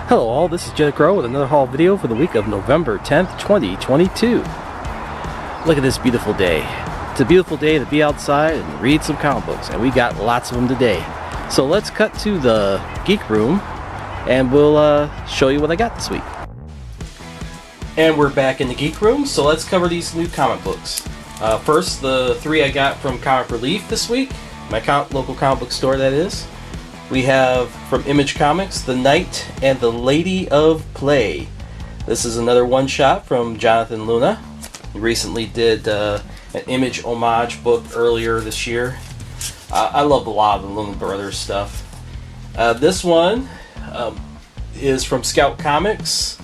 Hello all, this is Jenna Crow with another haul video for the week of November 10th, 2022. Look at this beautiful day. It's a beautiful day to be outside and read some comic books, and we got lots of them today. So let's cut to the geek room and we'll show you what I got this week. And we're back in the geek room, so let's cover these new comic books. First, the three I got from Comic Relief this week, my local comic book store that is. We have from Image Comics, The Knight and the Lady of Play. This is another one-shot from Jonathan Luna. He recently did an Image homage book earlier this year. I love a lot of the Luna Brothers stuff. This one is from Scout Comics.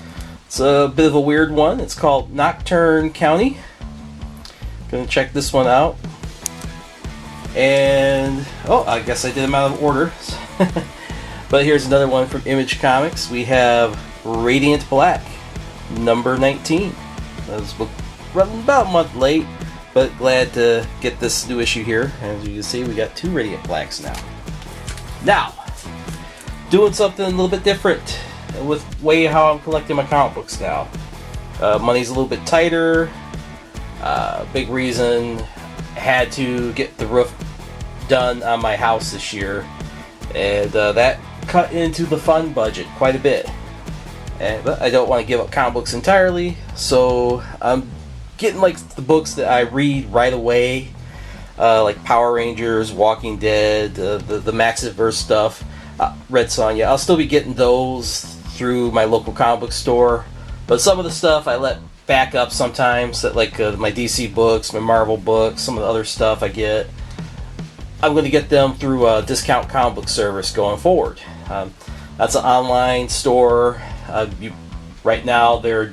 It's a bit of a weird one. It's called Knockturn County. Gonna check this one out. And, oh, I guess I did them out of order. But here's another one from Image Comics. We have Radiant Black, number 19. This book about a month late, but glad to get this new issue here. As you can see, we got two Radiant Blacks now. Now, doing something a little bit different with how I'm collecting my comic books now. Money's a little bit tighter. Big reason, had to get the roof done on my house this year, and that cut into the fund budget quite a bit. But I don't want to give up comic books entirely, so I'm getting like the books that I read right away, like Power Rangers, Walking Dead, the Maxiverse stuff, Red Sonja. I'll still be getting those through my local comic book store, but some of the stuff I let back up sometimes, that like my DC books, my Marvel books, some of the other stuff I get. I'm going to get them through a discount comic book service going forward. That's an online store. Right now they're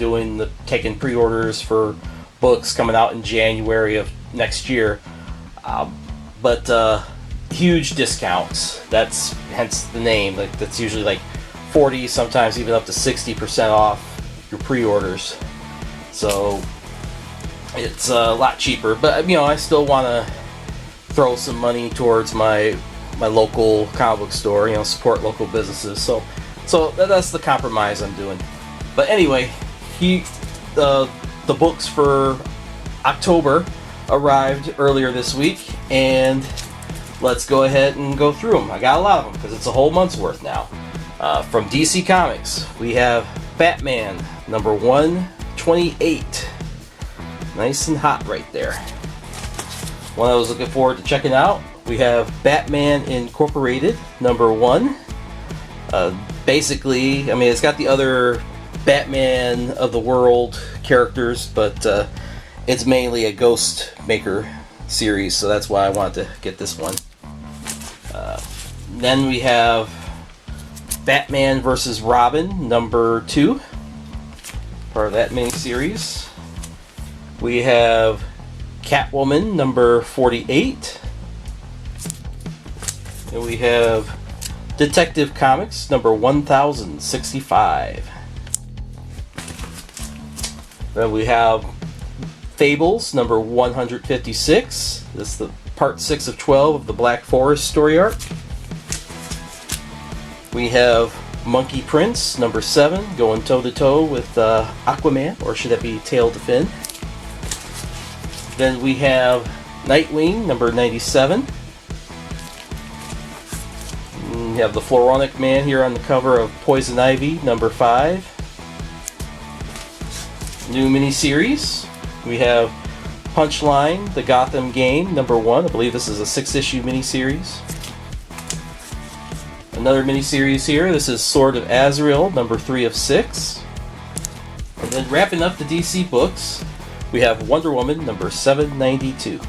taking pre-orders for books coming out in January of next year. But huge discounts. That's hence the name. Like that's usually like 40, sometimes even up to 60% off your pre-orders. So it's a lot cheaper, but you know, I still want to throw some money towards my local comic book store, you know, support local businesses. So that's the compromise I'm doing. But anyway, the books for October arrived earlier this week, and let's go ahead and go through them. I got a lot of them because it's a whole month's worth now. From DC Comics, we have Batman number 128. Nice and hot right there. One I was looking forward to checking out. We have Batman Incorporated number 1. Basically, I mean, it's got the other Batman of the World characters, but it's mainly a Ghost Maker series, so that's why I wanted to get this one. Then we have Batman vs. Robin number 2, part of that mini-series. We have Catwoman number 48. And we have Detective Comics number 1065. Then we have Fables number 156. This is the part 6 of 12 of the Black Forest story arc. We have Monkey Prince number 7, going toe-to-toe with Aquaman, or should that be tail to fin. Then we have Nightwing number 97. We have the Floronic Man here on the cover of Poison Ivy number 5. New miniseries. We have Punchline, the Gotham game number 1. I believe this is a 6-issue miniseries. Another miniseries here. This is Sword of Azrael number 3 of 6. And then wrapping up the DC books, we have Wonder Woman number 792.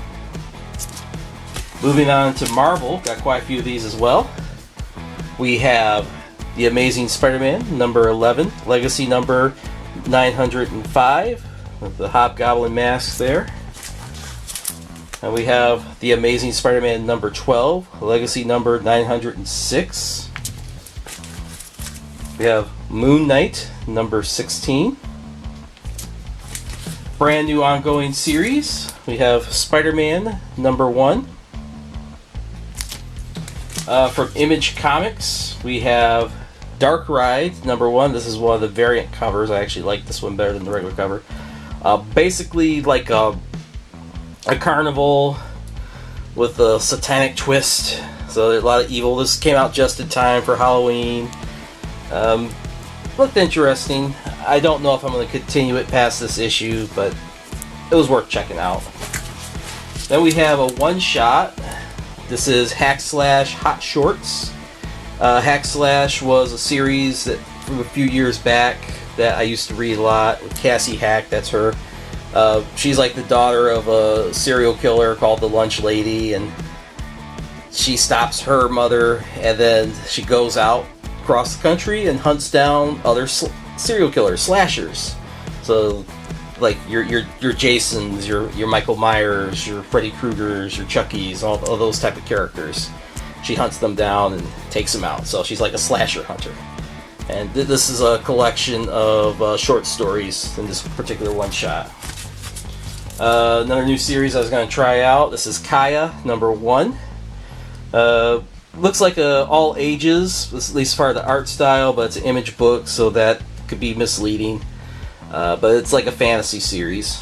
Moving on to Marvel, got quite a few of these as well. We have The Amazing Spider-Man number 11, Legacy number 905, with the Hobgoblin mask there. And we have The Amazing Spider-Man number 12, Legacy number 906. We have Moon Knight number 16. Brand new ongoing series. We have Spider-Man number 1. From Image Comics, we have Dark Ride #1. This is one of the variant covers. I actually like this one better than the regular cover. Basically like a carnival with a satanic twist. So there's a lot of evil. This came out just in time for Halloween. Looked interesting. I don't know if I'm going to continue it past this issue, but it was worth checking out. Then we have a one-shot. This is Hack Slash Hot Shorts. Hack Slash was a series that from a few years back that I used to read a lot. With Cassie Hack, that's her. She's like the daughter of a serial killer called the Lunch Lady, and she stops her mother, and then she goes out across the country and hunts down other serial killers, slashers. So, like your Jasons, your Michael Myers, your Freddy Kruegers, your Chuckies, all those type of characters. She hunts them down and takes them out. So she's like a slasher hunter. And this is a collection of short stories in this particular one shot. Another new series I was going to try out. This is Kaya #1. Looks like all ages, at least as far as the art style, but it's an image book, so that could be misleading. But it's like a fantasy series.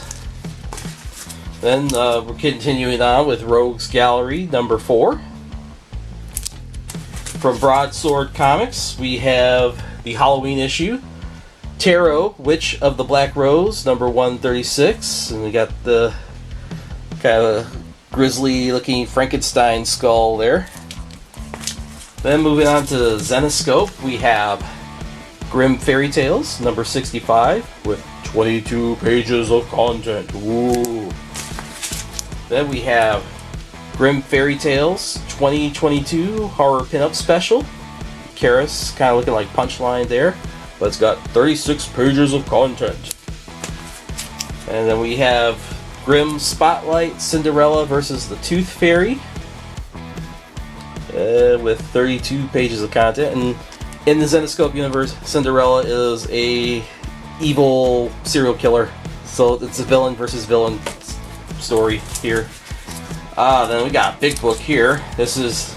Then we're continuing on with Rogues Gallery #4. From Broadsword Comics, we have the Halloween issue. Tarot, Witch of the Black Rose, #136, and we got the kind of grisly-looking Frankenstein skull there. Then moving on to Zenescope, we have Grimm Fairy Tales, #65, with 22 pages of content. Ooh. Then we have Grimm Fairy Tales 2022 Horror Pinup Special. Karis, kind of looking like Punchline there. But it's got 36 pages of content. And then we have Grimm Spotlight Cinderella versus the Tooth Fairy. With 32 pages of content. And in the Zenescope universe, Cinderella is a evil serial killer. So it's a villain versus villain story here. Then we got a big book here. This is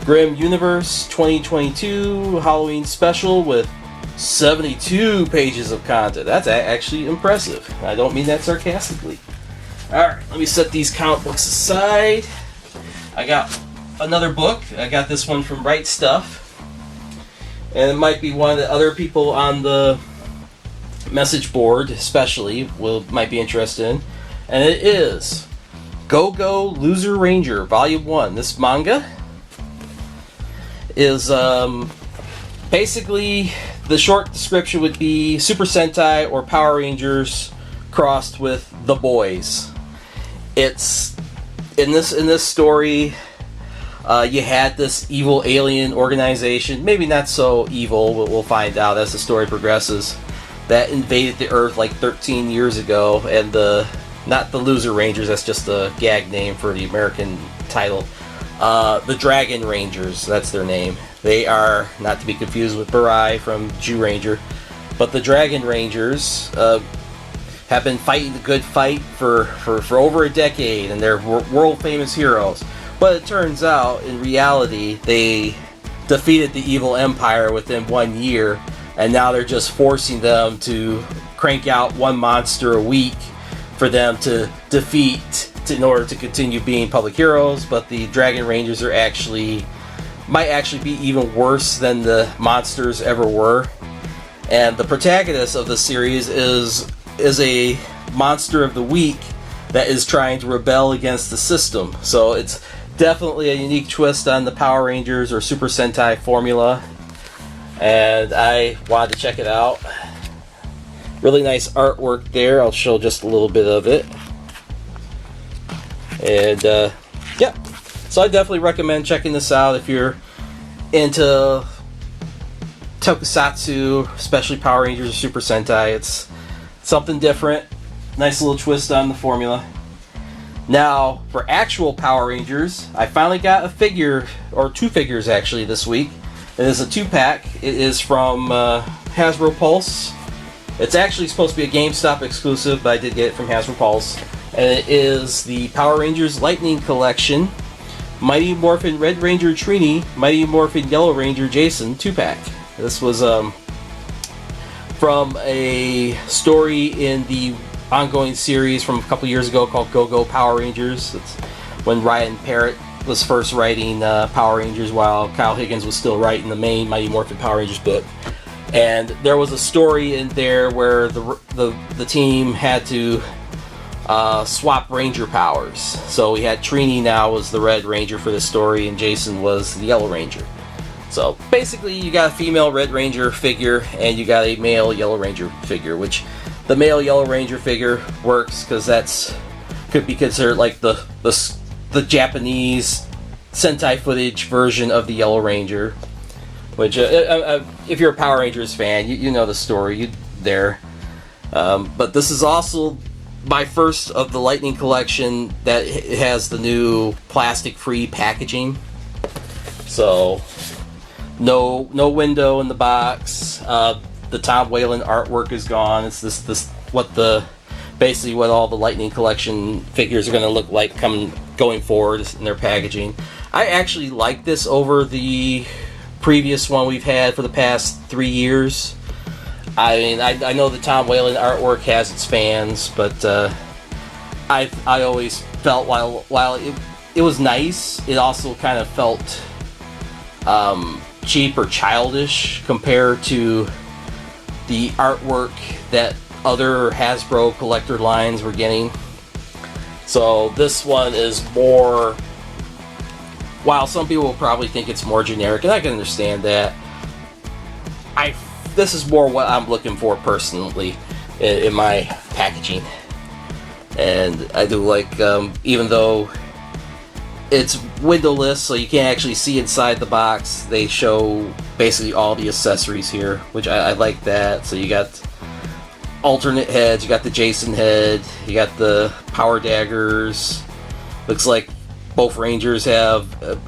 Grimm Universe 2022 Halloween Special with 72 pages of content. That's actually impressive. I don't mean that sarcastically. Alright, let me set these comic books aside. I got another book. I got this one from Right Stuf. And it might be one that other people on the message board especially might be interested in. And it is Go-Go Loser Ranger Volume 1. This manga is basically, the short description would be Super Sentai or Power Rangers crossed with The Boys. It's in this story, you had this evil alien organization, maybe not so evil, but we'll find out as the story progresses, that invaded the Earth like 13 years ago, and not the Loser Rangers, that's just a gag name for the American title. The Dragon Rangers, that's their name. They are not to be confused with Barai from Jew Ranger, but the Dragon Rangers have been fighting the good fight for over a decade, and they're world famous heroes. But it turns out, in reality, they defeated the evil empire within 1 year, and now they're just forcing them to crank out one monster a week for them to defeat in order to continue being public heroes. But the Dragon Rangers might actually be even worse than the monsters ever were. And the protagonist of the series is a monster of the week that is trying to rebel against the system. So it's definitely a unique twist on the Power Rangers or Super Sentai formula, and I wanted to check it out. Really nice artwork there. I'll show just a little bit of it. And yeah, so I definitely recommend checking this out if you're into tokusatsu, especially Power Rangers or Super Sentai. It's something different. Nice little twist on the formula. Now, for actual Power Rangers, I finally got a figure, or two figures actually, this week. It is a 2-pack. It is from Hasbro Pulse. It's actually supposed to be a GameStop exclusive, but I did get it from Hasbro Pulse. And it is the Power Rangers Lightning Collection, Mighty Morphin Red Ranger Trini, Mighty Morphin Yellow Ranger Jason 2-pack. This was from a story in the ongoing series from a couple years ago called Go-Go Power Rangers. It's when Ryan Parrott was first writing Power Rangers while Kyle Higgins was still writing the main Mighty Morphin Power Rangers book. And there was a story in there where the team had to swap Ranger powers. So we had Trini now was the Red Ranger for this story, and Jason was the Yellow Ranger. So basically you got a female Red Ranger figure and you got a male Yellow Ranger figure, which the male Yellow Ranger figure works because that's could be considered like the Japanese Sentai footage version of the Yellow Ranger, which if you're a Power Rangers fan, you know the story there. But this is also my first of the Lightning collection that has the new plastic-free packaging. So no window in the box. The Tom Whalen artwork is gone. It's this basically what all the Lightning collection figures are going to look like going forward in their packaging. I actually like this over the previous one we've had for the past 3 years. I mean, I know the Tom Whalen artwork has its fans, but I always felt while it was nice, it also kind of felt cheap or childish compared to the artwork that other Hasbro collector lines were getting. So this one is more, while some people will probably think it's more generic, and I can understand that, this is more what I'm looking for personally in my packaging. And I do like, even though it's windowless, so you can't actually see inside the box, they show basically all the accessories here, which I like that. So you got alternate heads, you got the Jason head, you got the power daggers. Looks like both Rangers have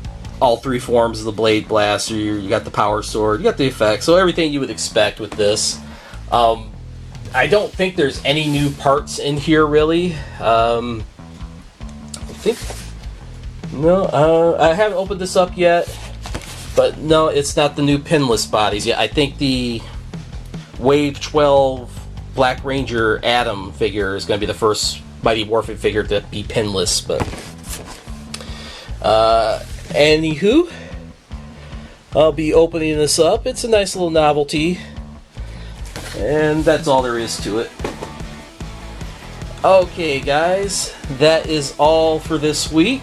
all three forms of the Blade Blaster. You got the power sword, you got the effects, so everything you would expect with this. I don't think there's any new parts in here really. I think no, I haven't opened this up yet, but no, it's not the new pinless bodies yet. I think the Wave 12 Black Ranger Adam figure is going to be the first Mighty Morphin figure to be pinless, but anywho, I'll be opening this up. It's a nice little novelty, and that's all there is to it. Okay, guys, that is all for this week.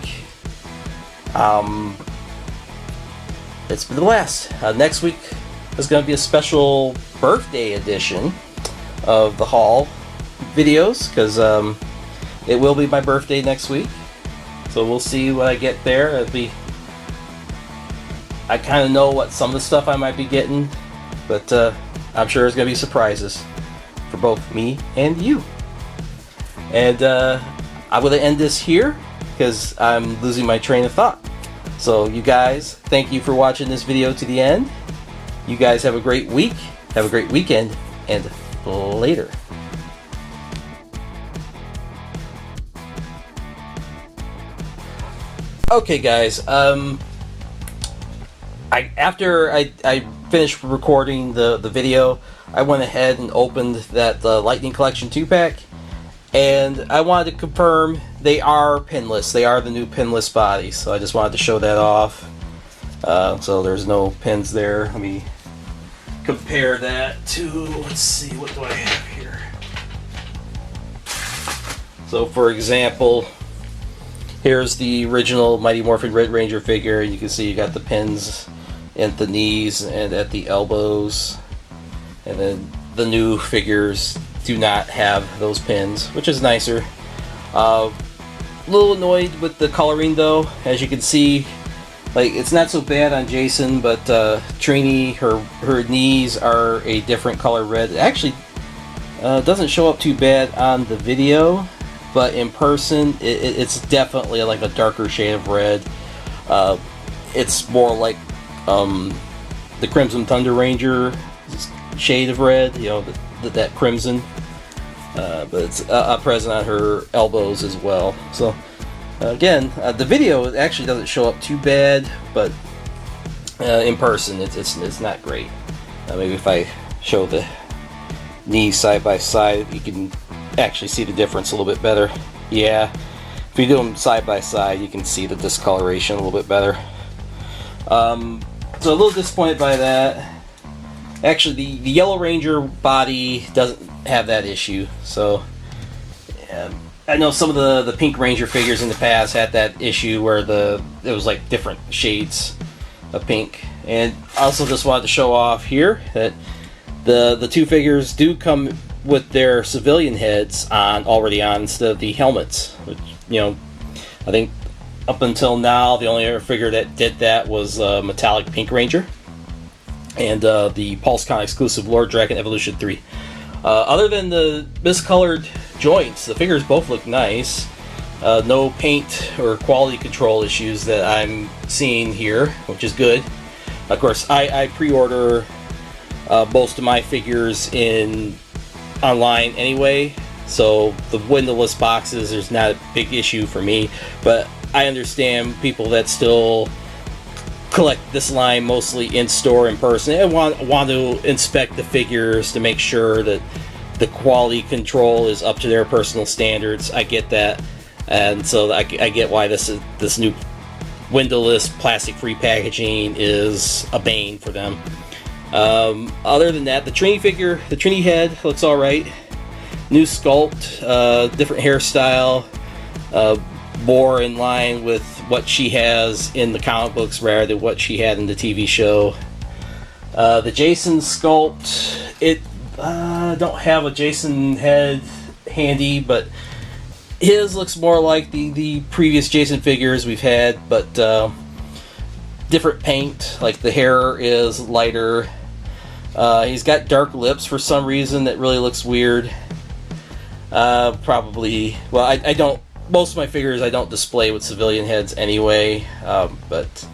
It's been the last. Next week is going to be a special birthday edition of the haul videos, because it will be my birthday next week. So we'll see what I get there. I kind of know what some of the stuff I might be getting, but I'm sure there's going to be surprises for both me and you. And I'm going to end this here because I'm losing my train of thought. So you guys, thank you for watching this video to the end. You guys have a great week, have a great weekend, and later. Okay, guys. After I finished recording the video, I went ahead and opened that Lightning Collection 2-pack, and I wanted to confirm they are pinless. They are the new pinless bodies, so I just wanted to show that off. So there's no pins there. Let me compare that to, let's see, what do I have here? So for example, here's the original Mighty Morphin Red Ranger figure. You can see you got the pins at the knees and at the elbows, and then the new figures do not have those pins, which is nicer. A little annoyed with the coloring though. As you can see, like, it's not so bad on Jason, but Trini, her knees are a different color red. It actually doesn't show up too bad on the video, but in person it's definitely like a darker shade of red. It's more like the Crimson Thunder Ranger shade of red, you know, that crimson, but it's present on her elbows as well. So again, the video actually doesn't show up too bad, but in person it's not great. Maybe if I show the knees side by side, you can actually see the difference a little bit better. Yeah, if you do them side by side, you can see the discoloration a little bit better. So a little disappointed by that. Actually, the Yellow Ranger body doesn't have that issue. So I know some of the Pink Ranger figures in the past had that issue where it was like different shades of pink. And I also just wanted to show off here that the two figures do come with their civilian heads already on instead of the helmets. Which, you know, I think up until now the only other figure that did that was Metallic Pink Ranger and the PulseCon exclusive Lord Dragon Evolution 3. Other than the miscolored joints, the figures both look nice. No paint or quality control issues that I'm seeing here, which is good. Of course, I pre-order most of my figures online anyway, so the windowless boxes is not a big issue for me, but I understand people that still collect this line mostly in store in person and want to inspect the figures to make sure that the quality control is up to their personal standards. I get that, and so I get why this new windowless plastic-free packaging is a bane for them. Other than that, the Trini figure, the Trini head looks alright. New sculpt, different hairstyle, more in line with what she has in the comic books rather than what she had in the TV show. The Jason sculpt, don't have a Jason head handy, but his looks more like the previous Jason figures we've had, but different paint. Like the hair is lighter. He's got dark lips for some reason that really looks weird. Probably, well, I don't. Most of my figures I don't display with civilian heads anyway, but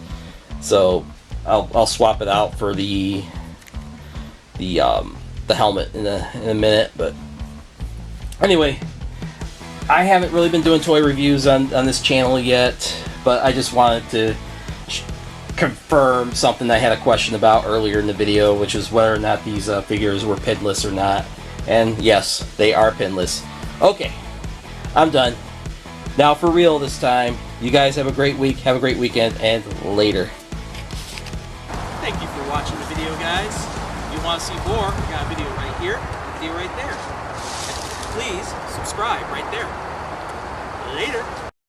so I'll swap it out for the helmet in a minute. But anyway, I haven't really been doing toy reviews on this channel yet, but I just wanted to confirm something I had a question about earlier in the video, which is whether or not these figures were pinless or not. And yes, they are pinless. Okay, I'm done. Now for real this time. You guys have a great week, have a great weekend, and later. Thank you for watching the video, guys. If you want to see more, we got a video right here, a video right there. Please subscribe right there. Later.